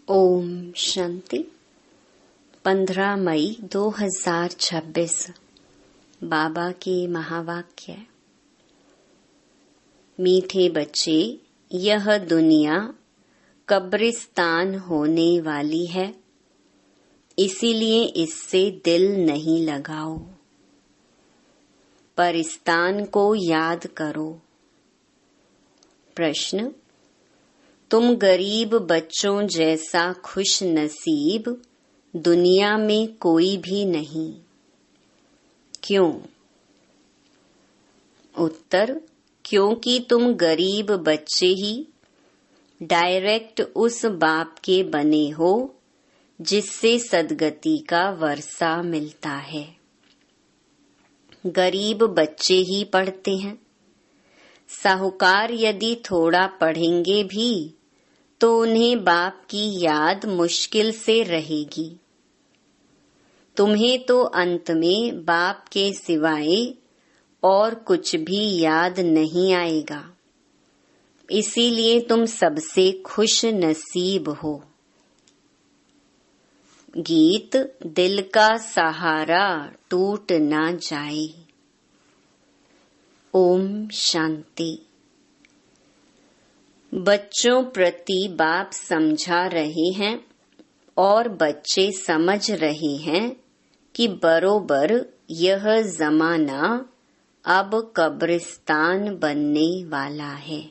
ओम शांति। 15 मई 2026 बाबा के महावाक्य। मीठे बच्चे, यह दुनिया कब्रिस्तान होने वाली है, इसीलिए इससे दिल नहीं लगाओ। परिस्तान को याद करो। प्रश्न: तुम गरीब बच्चों जैसा खुश नसीब दुनिया में कोई भी नहीं। क्यों? उत्तर: क्योंकि तुम गरीब बच्चे ही डायरेक्ट उस बाप के बने हो जिससे सद्गति का वर्षा मिलता है। गरीब बच्चे ही पढ़ते हैं। साहूकार यदि थोड़ा पढ़ेंगे भी तो उन्हें बाप की याद मुश्किल से रहेगी। तुम्हें तो अंत में बाप के सिवाय और कुछ भी याद नहीं आएगा, इसीलिए तुम सबसे खुश नसीब हो। गीत: दिल का सहारा टूट ना जाए। ओम शांति। बच्चों प्रति बाप समझा रहे हैं और बच्चे समझ रहे हैं कि बरोबर यह जमाना अब कब्रिस्तान बनने वाला है।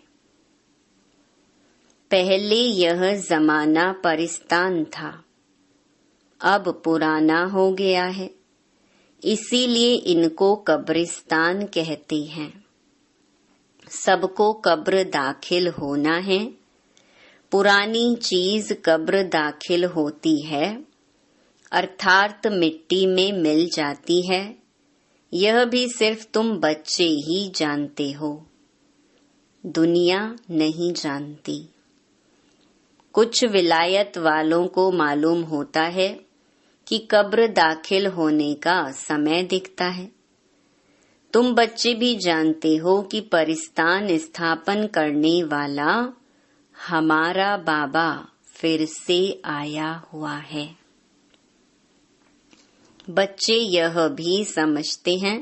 पहले यह जमाना परिस्तान था, अब पुराना हो गया है, इसीलिए इनको कब्रिस्तान कहते हैं। सबको कब्र दाखिल होना है। पुरानी चीज कब्र दाखिल होती है, अर्थात मिट्टी में मिल जाती है। यह भी सिर्फ तुम बच्चे ही जानते हो, दुनिया नहीं जानती। कुछ विलायत वालों को मालूम होता है कि कब्र दाखिल होने का समय दिखता है। तुम बच्चे भी जानते हो कि परिस्तान स्थापन करने वाला हमारा बाबा फिर से आया हुआ है। बच्चे यह भी समझते हैं,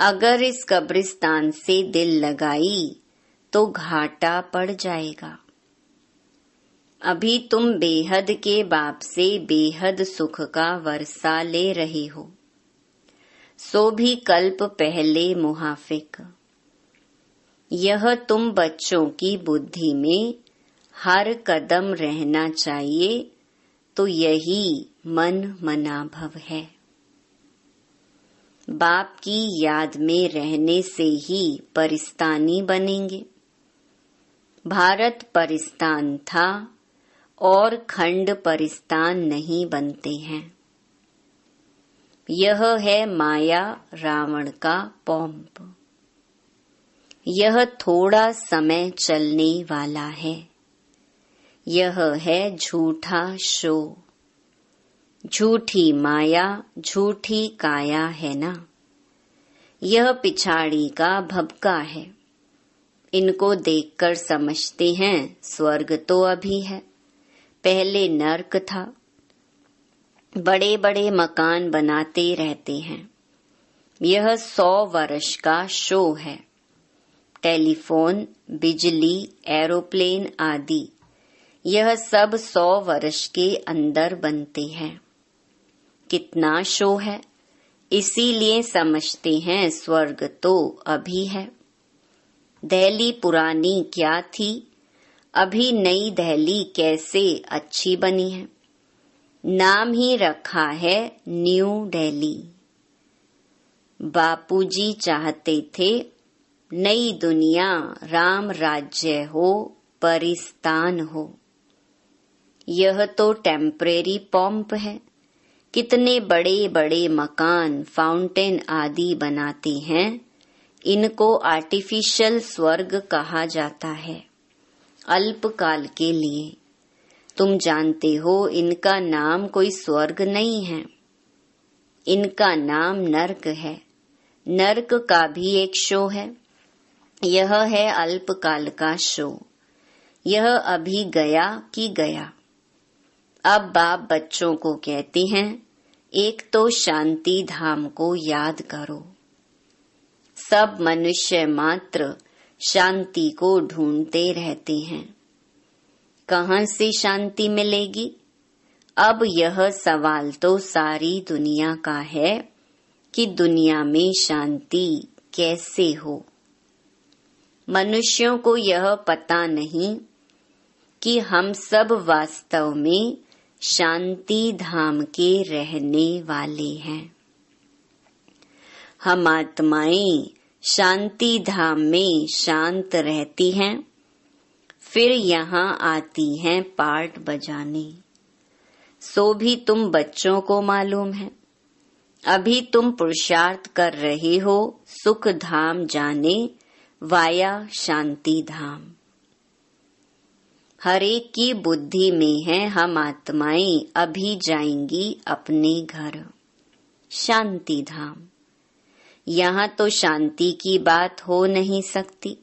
अगर इस कब्रिस्तान से दिल लगाई तो घाटा पड़ जाएगा। अभी तुम बेहद के बाप से बेहद सुख का वर्षा ले रहे हो, सो भी कल्प पहले मुहाफिक। यह तुम बच्चों की बुद्धि में हर कदम रहना चाहिए, तो यही मन मनाभव है। बाप की याद में रहने से ही परिस्तानी बनेंगे। भारत परिस्तान था और खंड परिस्तान नहीं बनते हैं। यह है माया रावण का पॉम्प। यह थोड़ा समय चलने वाला है। यह है झूठा शो। झूठी माया झूठी काया है ना। यह पिछाड़ी का भबका है। इनको देखकर समझते हैं स्वर्ग तो अभी है, पहले नर्क था। बड़े बड़े मकान बनाते रहते हैं। यह 100 वर्ष का शो है। टेलीफोन, बिजली, एरोप्लेन आदि यह सब 100 वर्ष के अंदर बनते हैं। कितना शो है, इसीलिए समझते हैं स्वर्ग तो अभी है। दिल्ली पुरानी क्या थी, अभी नई दिल्ली कैसे अच्छी बनी है। नाम ही रखा है न्यू दिल्ली। बापूजी चाहते थे नई दुनिया राम राज्य हो, परिस्तान हो। यह तो टेम्परेरी पॉम्प है। कितने बड़े बड़े मकान, फाउंटेन आदि बनाते हैं, इनको आर्टिफिशियल स्वर्ग कहा जाता है, अल्पकाल के लिए। तुम जानते हो इनका नाम कोई स्वर्ग नहीं है, इनका नाम नर्क है। नर्क का भी एक शो है। यह है अल्पकाल का शो। यह अभी गया कि गया। अब बाप बच्चों को कहते हैं, एक तो शांति धाम को याद करो। सब मनुष्य मात्र शांति को ढूंढते रहते हैं। कहाँ से शांति मिलेगी? अब यह सवाल तो सारी दुनिया का है कि दुनिया में शांति कैसे हो। मनुष्यों को यह पता नहीं कि हम सब वास्तव में शांति धाम के रहने वाले हैं। हम आत्माएं शांति धाम में शांत रहती हैं, फिर यहाँ आती हैं पार्ट बजाने। सो भी तुम बच्चों को मालूम है, अभी तुम पुरुषार्थ कर रहे हो सुख धाम जाने वाया शांति धाम। हर एक की बुद्धि में है हम आत्माएं अभी जाएंगी अपने घर शांति धाम। यहाँ तो शांति की बात हो नहीं सकती,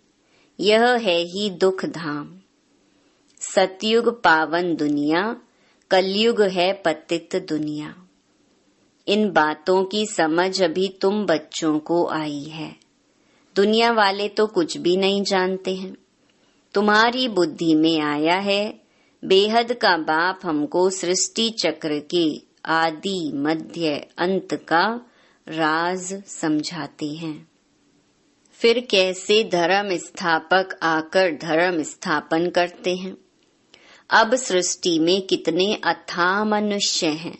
यह है ही दुख धाम। सतयुग पावन दुनिया, कलयुग है पतित दुनिया। इन बातों की समझ अभी तुम बच्चों को आई है। दुनिया वाले तो कुछ भी नहीं जानते हैं। तुम्हारी बुद्धि में आया है, बेहद का बाप हमको सृष्टि चक्र के आदि मध्य अंत का राज समझाते हैं। फिर कैसे धर्म स्थापक आकर धर्म स्थापन करते हैं। अब सृष्टि में कितने अथाह मनुष्य हैं।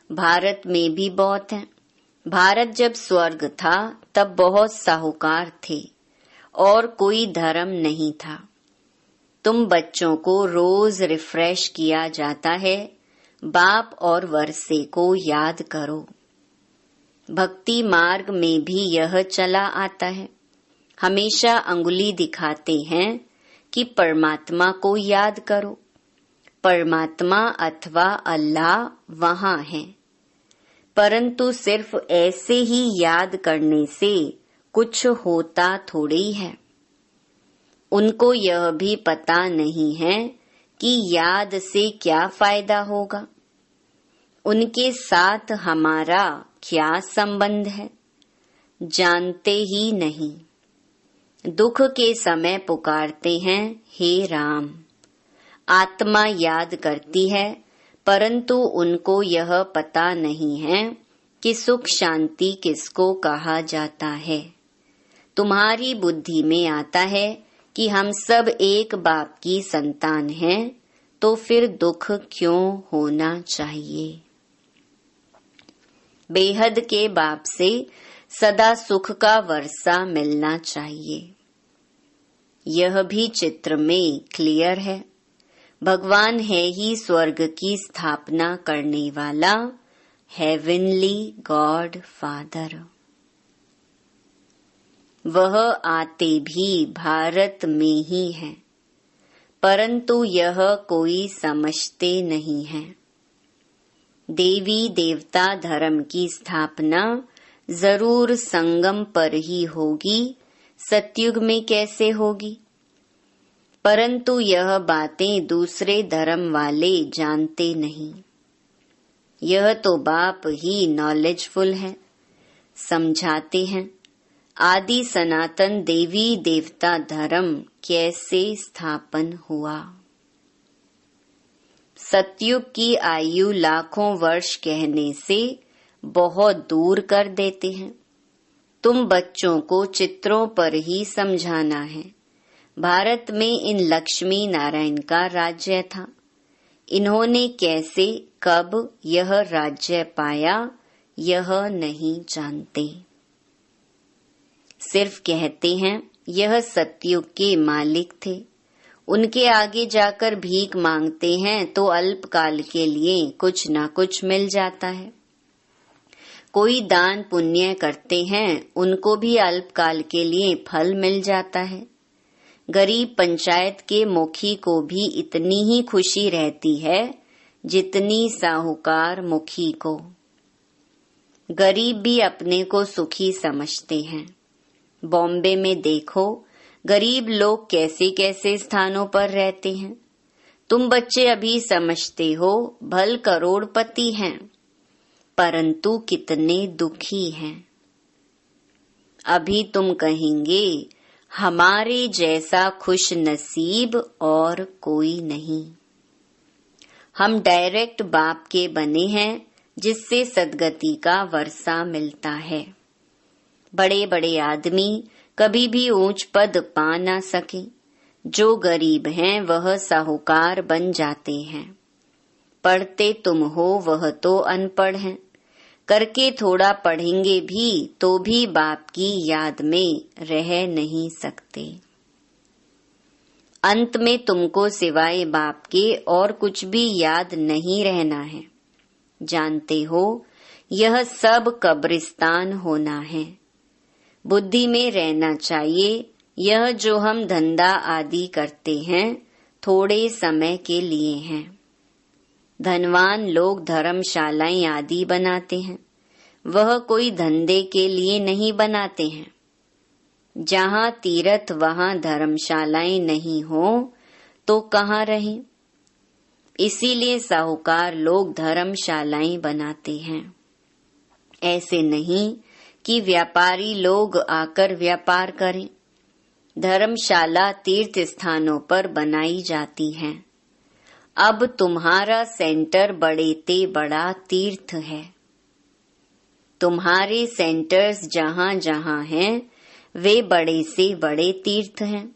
भारत में भी बहुत हैं। भारत जब स्वर्ग था तब बहुत साहूकार थे और कोई धर्म नहीं था। तुम बच्चों को रोज रिफ्रेश किया जाता है, बाप और वर्षे को याद करो। भक्ति मार्ग में भी यह चला आता है। हमेशा अंगुली दिखाते हैं कि परमात्मा को याद करो। परमात्मा अथवा अल्लाह वहाँ है, परंतु सिर्फ ऐसे ही याद करने से कुछ होता थोड़ी है। उनको यह भी पता नहीं है कि याद से क्या फायदा होगा। उनके साथ हमारा क्या संबंध है, जानते ही नहीं। दुख के समय पुकारते हैं, हे राम। आत्मा याद करती है, परंतु उनको यह पता नहीं है कि सुख शांति किसको कहा जाता है। तुम्हारी बुद्धि में आता है कि हम सब एक बाप की संतान हैं, तो फिर दुख क्यों होना चाहिए। बेहद के बाप से सदा सुख का वर्षा मिलना चाहिए। यह भी चित्र में क्लियर है। भगवान है ही स्वर्ग की स्थापना करने वाला हेवनली गॉड फादर। वह आते भी भारत में ही है, परंतु यह कोई समझते नहीं है। देवी देवता धर्म की स्थापना जरूर संगम पर ही होगी, सतयुग में कैसे होगी। परंतु यह बातें दूसरे धर्म वाले जानते नहीं। यह तो बाप ही नॉलेजफुल है, समझाते हैं आदि सनातन देवी देवता धर्म कैसे स्थापन हुआ। सतयुग की आयु लाखों वर्ष कहने से बहुत दूर कर देते हैं। तुम बच्चों को चित्रों पर ही समझाना है। भारत में इन लक्ष्मी नारायण का राज्य था। इन्होंने कैसे कब यह राज्य पाया, यह नहीं जानते। सिर्फ कहते हैं यह सतयुग के मालिक थे। उनके आगे जाकर भीख मांगते हैं तो अल्पकाल के लिए कुछ न कुछ मिल जाता है। कोई दान पुण्य करते हैं, उनको भी अल्पकाल के लिए फल मिल जाता है। गरीब पंचायत के मुखी को भी इतनी ही खुशी रहती है जितनी साहूकार मुखी को। गरीब भी अपने को सुखी समझते हैं। बॉम्बे में देखो गरीब लोग कैसे कैसे स्थानों पर रहते हैं। तुम बच्चे अभी समझते हो भल करोड़पति हैं, परंतु कितने दुखी हैं। अभी तुम कहेंगे हमारे जैसा खुश नसीब और कोई नहीं। हम डायरेक्ट बाप के बने हैं, जिससे सद्गति का वर्षा मिलता है। बड़े बड़े आदमी कभी भी ऊंच पद पा ना सके। जो गरीब हैं वह साहूकार बन जाते हैं। पढ़ते तुम हो वह तो अनपढ़ हैं। करके थोड़ा पढ़ेंगे भी तो भी बाप की याद में रह नहीं सकते। अंत में तुमको सिवाय बाप के और कुछ भी याद नहीं रहना है। जानते हो यह सब कब्रिस्तान होना है। बुद्धि में रहना चाहिए यह जो हम धंधा आदि करते हैं थोड़े समय के लिए हैं। धनवान लोग धर्मशालाएं आदि बनाते हैं, वह कोई धंधे के लिए नहीं बनाते हैं। जहाँ तीर्थ वहाँ धर्मशालाएं नहीं हो तो कहाँ रहें? इसीलिए साहूकार लोग धर्मशालाएं बनाते हैं। ऐसे नहीं कि व्यापारी लोग आकर व्यापार करें। धर्मशाला तीर्थ स्थानों पर बनाई जाती हैं। अब तुम्हारा सेंटर बड़े ते बड़ा तीर्थ है। तुम्हारे सेंटर्स जहाँ जहाँ हैं वे बड़े से बड़े तीर्थ हैं,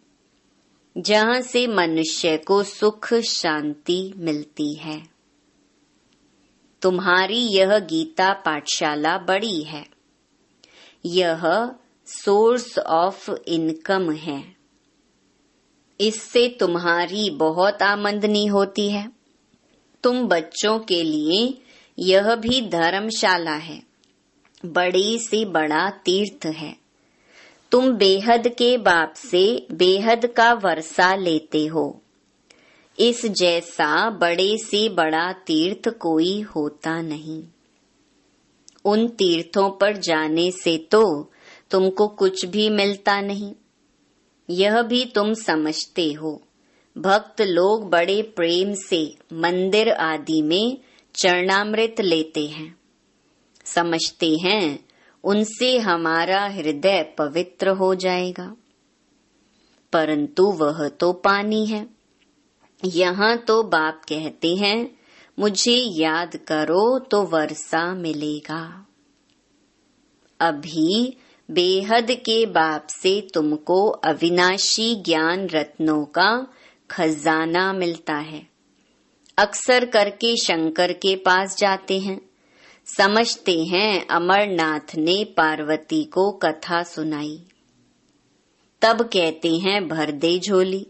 जहाँ से मनुष्य को सुख शांति मिलती है। तुम्हारी यह गीता पाठशाला बड़ी है। यह सोर्स ऑफ इनकम है। इससे तुम्हारी बहुत आमदनी होती है। तुम बच्चों के लिए यह भी धर्मशाला है, बड़ी से बड़ा तीर्थ है। तुम बेहद के बाप से बेहद का वर्षा लेते हो। इस जैसा बड़े से बड़ा तीर्थ कोई होता नहीं। उन तीर्थों पर जाने से तो तुमको कुछ भी मिलता नहीं। यह भी तुम समझते हो। भक्त लोग बड़े प्रेम से मंदिर आदि में चरणामृत लेते हैं। समझते हैं उनसे हमारा हृदय पवित्र हो जाएगा, परंतु वह तो पानी है। यहाँ तो बाप कहते हैं मुझे याद करो तो वर्षा मिलेगा। अभी बेहद के बाप से तुमको अविनाशी ज्ञान रत्नों का खजाना मिलता है। अक्सर करके शंकर के पास जाते हैं। समझते हैं अमरनाथ ने पार्वती को कथा सुनाई। तब कहते हैं भर दे झोली।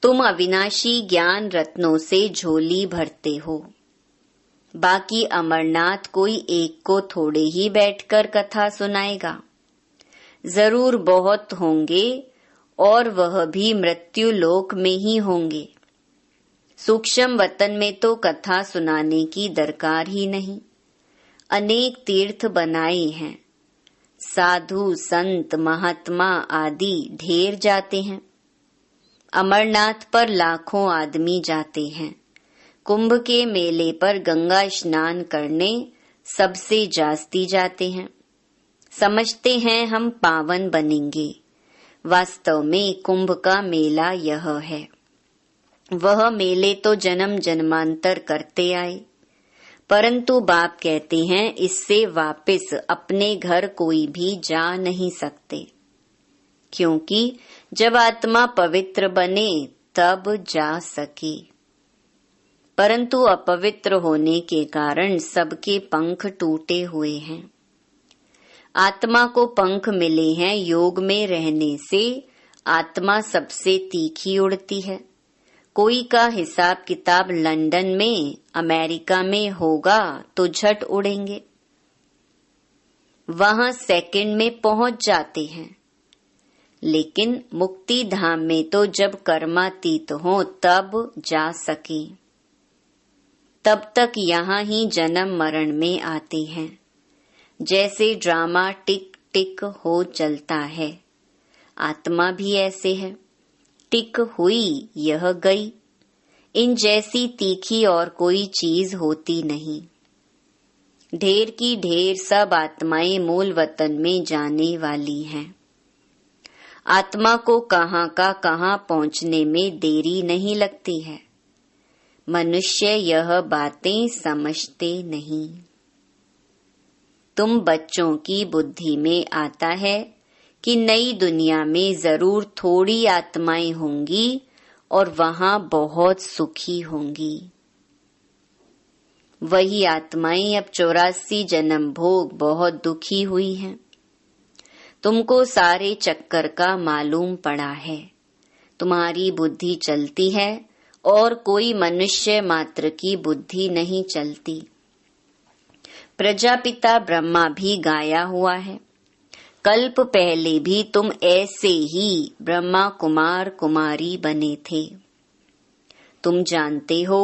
तुम अविनाशी ज्ञान रत्नों से झोली भरते हो। बाकी अमरनाथ कोई एक को थोड़े ही बैठकर कथा सुनाएगा। जरूर बहुत होंगे और वह भी मृत्यु लोक में ही होंगे। सूक्ष्म वतन में तो कथा सुनाने की दरकार ही नहीं। अनेक तीर्थ बनाए हैं। साधु संत महात्मा आदि ढेर जाते हैं। अमरनाथ पर लाखों आदमी जाते हैं। कुंभ के मेले पर गंगा स्नान करने सबसे जास्ती जाते हैं। समझते हैं हम पावन बनेंगे। वास्तव में कुंभ का मेला यह है। वह मेले तो जन्म जन्मांतर करते आए, परंतु बाप कहते हैं इससे वापस अपने घर कोई भी जा नहीं सकते, क्योंकि जब आत्मा पवित्र बने तब जा सके। परंतु अपवित्र होने के कारण सबके पंख टूटे हुए हैं। आत्मा को पंख मिले हैं योग में रहने से। आत्मा सबसे तीखी उड़ती है। कोई का हिसाब किताब लंदन में अमेरिका में होगा तो झट उड़ेंगे, वहां सेकंड में पहुंच जाते हैं। लेकिन मुक्ति धाम में तो जब कर्मातीत हो तब जा सके। तब तक यहाँ ही जन्म मरण में आते हैं। जैसे ड्रामा टिक टिक हो चलता है, आत्मा भी ऐसे है। टिक हुई यह गई। इन जैसी तीखी और कोई चीज होती नहीं। ढेर की ढेर सब आत्माएं मूल वतन में जाने वाली हैं। आत्मा को कहाँ का कहाँ पहुँचने में देरी नहीं लगती है। मनुष्य यह बातें समझते नहीं। तुम बच्चों की बुद्धि में आता है कि नई दुनिया में जरूर थोड़ी आत्माएं होंगी और वहां बहुत सुखी होंगी। वही आत्माएं अब 84 जन्म भोग बहुत दुखी हुई हैं। तुमको सारे चक्कर का मालूम पड़ा है। तुम्हारी बुद्धि चलती है और कोई मनुष्य मात्र की बुद्धि नहीं चलती। प्रजापिता ब्रह्मा भी गाया हुआ है। कल्प पहले भी तुम ऐसे ही ब्रह्मा कुमार कुमारी बने थे। तुम जानते हो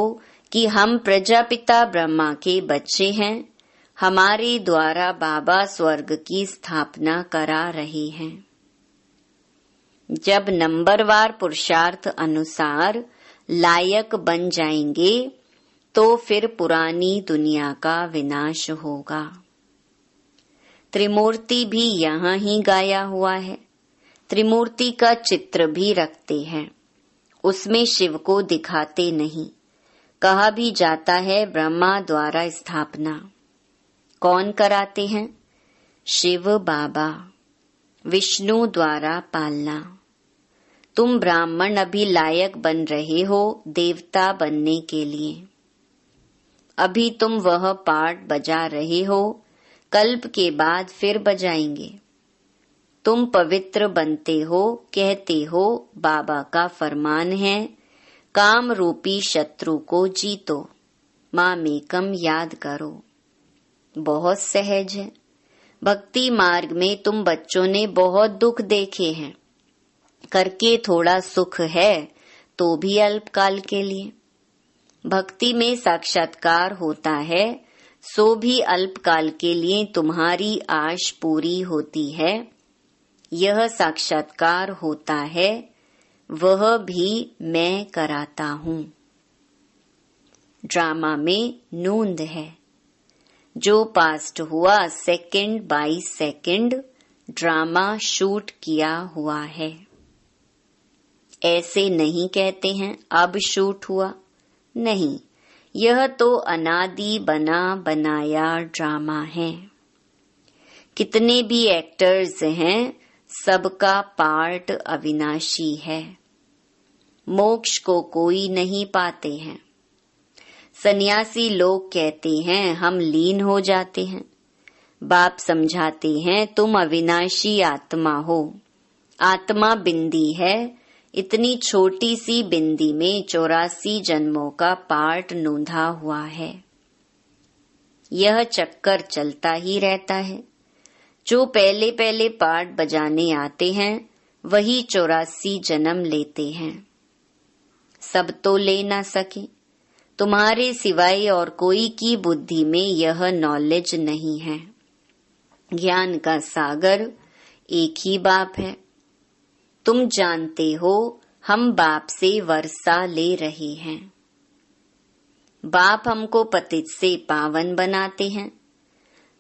कि हम प्रजापिता ब्रह्मा के बच्चे हैं। हमारे द्वारा बाबा स्वर्ग की स्थापना करा रहे हैं। जब नंबरवार पुरुषार्थ अनुसार लायक बन जाएंगे तो फिर पुरानी दुनिया का विनाश होगा। त्रिमूर्ति भी यहाँ ही गाया हुआ है। त्रिमूर्ति का चित्र भी रखते हैं। उसमें शिव को दिखाते नहीं। कहा भी जाता है ब्रह्मा द्वारा स्थापना। कौन कराते हैं? शिव बाबा। विष्णु द्वारा पालना। तुम ब्राह्मण अभी लायक बन रहे हो देवता बनने के लिए। अभी तुम वह पार्ट बजा रहे हो, कल्प के बाद फिर बजाएंगे। तुम पवित्र बनते हो, कहते हो बाबा का फरमान है काम रूपी शत्रु को जीतो, मामेकम याद करो। बहुत सहज है। भक्ति मार्ग में तुम बच्चों ने बहुत दुख देखे हैं। करके थोड़ा सुख है तो भी अल्पकाल के लिए। भक्ति में साक्षात्कार होता है सो भी अल्पकाल के लिए तुम्हारी आश पूरी होती है। यह साक्षात्कार होता है वह भी मैं कराता हूँ। ड्रामा में नूंद है। जो पास्ट हुआ second by second drama shoot किया हुआ है। ऐसे नहीं कहते हैं अब शूट हुआ, नहीं, यह तो अनादि बना बनाया ड्रामा है। कितने भी एक्टर्स हैं सबका पार्ट अविनाशी है। मोक्ष को कोई नहीं पाते हैं। सन्यासी लोग कहते हैं हम लीन हो जाते हैं। बाप समझाते हैं तुम अविनाशी आत्मा हो। आत्मा बिंदी है। इतनी छोटी सी बिंदी में 84 जन्मों का पार्ट नोंधा हुआ है। यह चक्कर चलता ही रहता है। जो पहले पहले पार्ट बजाने आते हैं वही 84 जन्म लेते हैं। सब तो ले ना सके। तुम्हारे सिवाय और कोई की बुद्धि में यह नॉलेज नहीं है। ज्ञान का सागर एक ही बाप है। तुम जानते हो हम बाप से वर्षा ले रहे हैं। बाप हमको पतित से पावन बनाते हैं।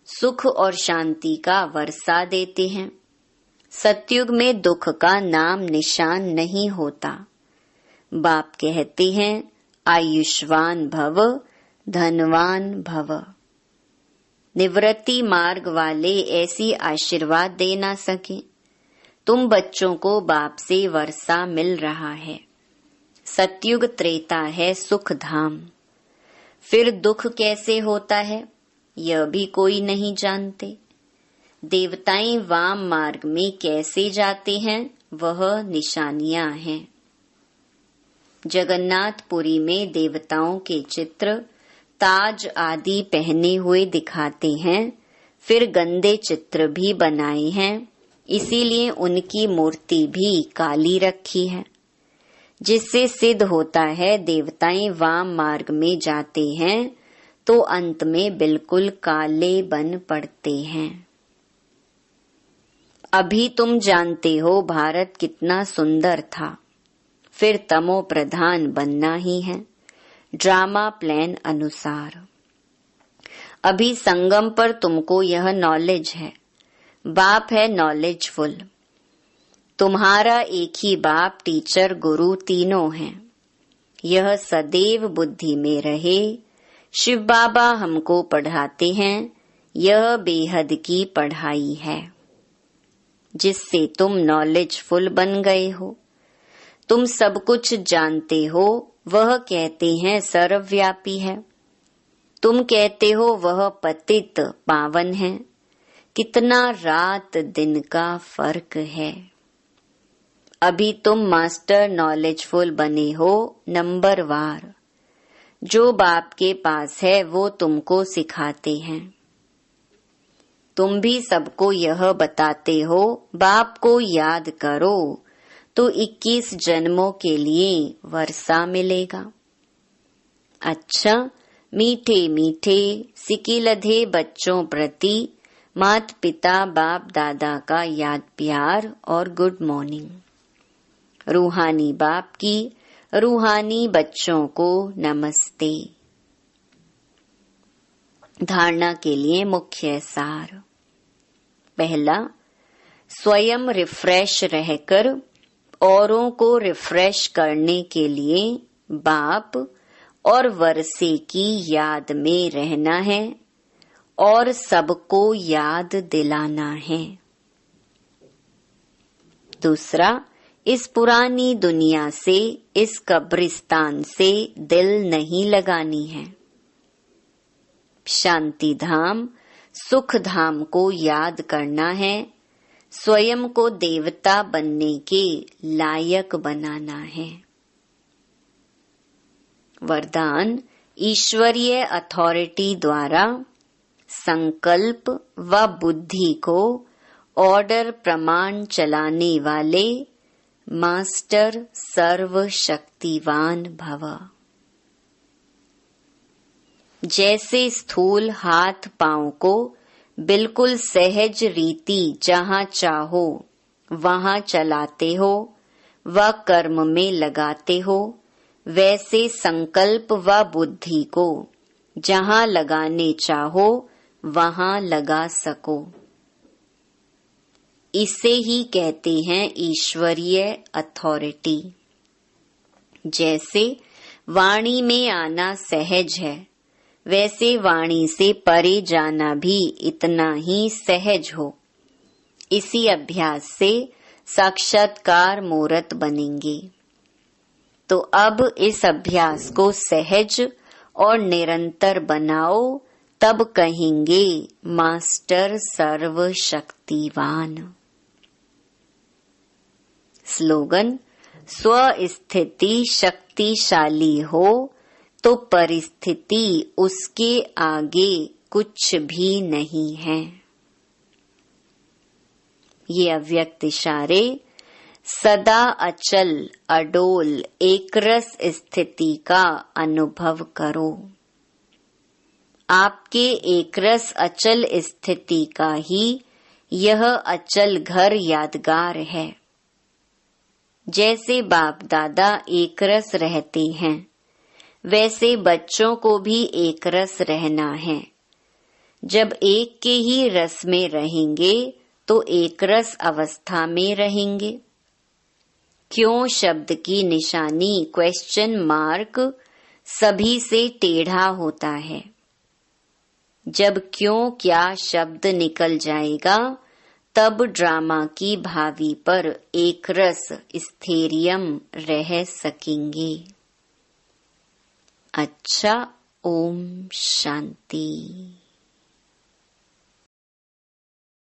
सुख और शांति का वर्षा देते हैं। सतयुग में दुख का नाम निशान नहीं होता। बाप कहते हैं आयुष्मान भव, धनवान भव। निवृत्ति मार्ग वाले ऐसी आशीर्वाद दे ना सके। तुम बच्चों को बाप से वर्षा मिल रहा है। सतयुग त्रेता है सुख धाम। फिर दुख कैसे होता है यह भी कोई नहीं जानते। देवताएं वाम मार्ग में कैसे जाते हैं वह निशानियां हैं। जगन्नाथपुरी में देवताओं के चित्र ताज आदि पहने हुए दिखाते हैं। फिर गंदे चित्र भी बनाए हैं, इसीलिए उनकी मूर्ति भी काली रखी है, जिससे सिद्ध होता है देवताएं वाम मार्ग में जाते हैं तो अंत में बिल्कुल काले बन पड़ते हैं। अभी तुम जानते हो भारत कितना सुंदर था। फिर तमो प्रधान बनना ही है। ड्रामा प्लान अनुसार। अभी संगम पर तुमको यह नॉलेज है। बाप है नॉलेजफुल। तुम्हारा एक ही बाप, टीचर, गुरु तीनों हैं। यह सदैव बुद्धि में रहे। शिव बाबा हमको पढ़ाते हैं। यह बेहद की पढ़ाई है जिससे तुम नॉलेजफुल बन गए हो। तुम सब कुछ जानते हो। वह कहते हैं सर्वव्यापी है। तुम कहते हो वह पतित पावन है। कितना रात दिन का फर्क है। अभी तुम मास्टर नॉलेजफुल बने हो नंबर वार। जो बाप के पास है वो तुमको सिखाते हैं। तुम भी सबको यह बताते हो बाप को याद करो तो 21 जन्मों के लिए वर्षा मिलेगा। अच्छा, मीठे मीठे सिकिलधे बच्चों प्रति माता पिता बाप दादा का याद प्यार और गुड मॉर्निंग। रूहानी बाप की रूहानी बच्चों को नमस्ते। धारणा के लिए मुख्य सार। पहला, स्वयं रिफ्रेश रहकर औरों को रिफ्रेश करने के लिए बाप और वर्षे की याद में रहना है और सबको याद दिलाना है। दूसरा, इस पुरानी दुनिया से, इस कब्रिस्तान से दिल नहीं लगानी है। शांति धाम, सुख धाम को याद करना है। स्वयं को देवता बनने के लायक बनाना है। वरदान, ईश्वरीय अथॉरिटी द्वारा संकल्प व बुद्धि को ऑर्डर प्रमाण चलाने वाले मास्टर सर्वशक्तिवान भव। जैसे स्थूल हाथ पांव को बिल्कुल सहज रीति जहाँ चाहो वहाँ चलाते हो व कर्म में लगाते हो, वैसे संकल्प व बुद्धि को जहाँ लगाने चाहो वहाँ लगा सको। इसे ही कहते हैं ईश्वरीय अथॉरिटी। जैसे वाणी में आना सहज है, वैसे वाणी से परे जाना भी इतना ही सहज हो। इसी अभ्यास से साक्षात्कार मूर्त बनेंगे। तो अब इस अभ्यास को सहज और निरंतर बनाओ, तब कहेंगे मास्टर सर्वशक्तिवान। स्लोगन, स्वस्थिति शक्तिशाली हो तो परिस्थिति उसके आगे कुछ भी नहीं है। ये अव्यक्त इशारे सदा अचल अडोल एकरस स्थिति का अनुभव करो। आपके एकरस अचल स्थिति का ही यह अचल घर यादगार है। जैसे बाप दादा एकरस रहते हैं, वैसे बच्चों को भी एकरस रहना है। जब एक के ही रस में रहेंगे तो एकरस अवस्था में रहेंगे। क्यों शब्द की निशानी क्वेश्चन मार्क सभी से टेढ़ा होता है। जब क्यों क्या शब्द निकल जाएगा, तब ड्रामा की भावी पर एकरस स्थैर्यम रह सकेंगे। अच्छा, ओम शांति।